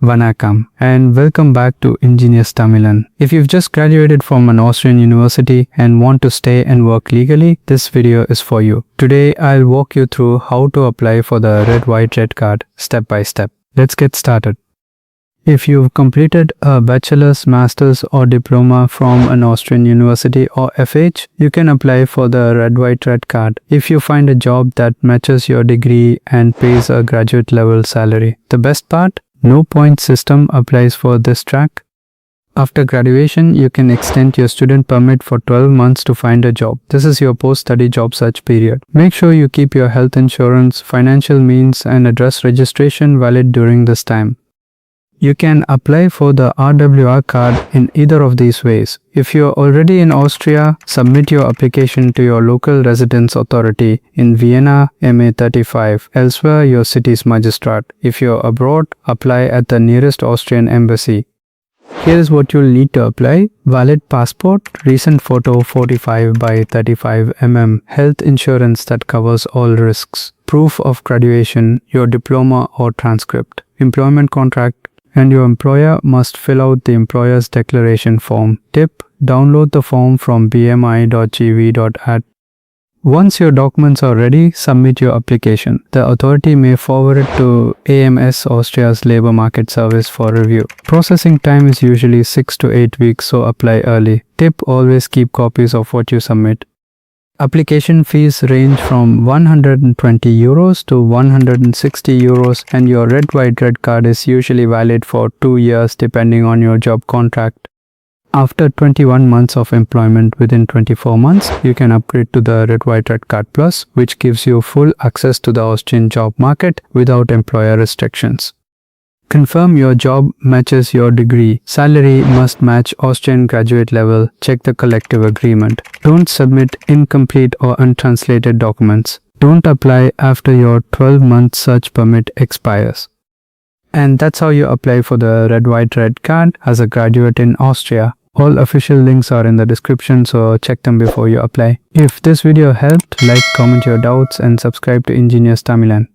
Vanakkam and welcome back to Ingenious Tamilan. If you've just graduated from an Austrian university and want to stay and work legally, this video is for you. Today I'll walk you through how to apply for the Red-White-Red Card step by step. Let's get started. If you've completed a bachelor's, master's or diploma from an Austrian university or FH, you can apply for the Red-White-Red Card if you find a job that matches your degree and pays a graduate level salary. The best part? No point system applies for this track. After graduation, you can extend your student permit for 12 months to find a job. This is your post-study job search period. Make sure you keep your health insurance, financial means and address registration valid during this time. You can apply for the RWR card in either of these ways. If you are already in Austria, submit your application to your local residence authority in Vienna MA35, elsewhere your city's magistrate. If you are abroad, apply at the nearest Austrian embassy. Here is what you'll need to apply: valid passport, recent photo 45 by 35 mm, health insurance that covers all risks, proof of graduation, your diploma or transcript, employment contract, and your employer must fill out the employer's declaration form. Tip: download the form from bmi.gv.at. Once your documents are ready, submit your application. The authority may forward it to AMS, Austria's labor market service, for review. Processing time is usually 6 to 8 weeks, so apply early. Tip: always keep copies of what you submit. Application fees range from 120 euros to 160 euros and your Red-White-Red Card is usually valid for 2 years depending on your job contract. After 21 months of employment within 24 months, you can upgrade to the Red-White-Red Card Plus, which gives you full access to the Austrian job market without employer restrictions. Confirm your job matches your degree. Salary must match Austrian graduate level. Check the collective agreement. Don't submit incomplete or untranslated documents. Don't apply after your 12-month search permit expires. And that's how you apply for the Red-White-Red Card as a graduate in Austria. All official links are in the description, so check them before you apply. If this video helped, like, comment your doubts and subscribe to Ingenious Tamilan.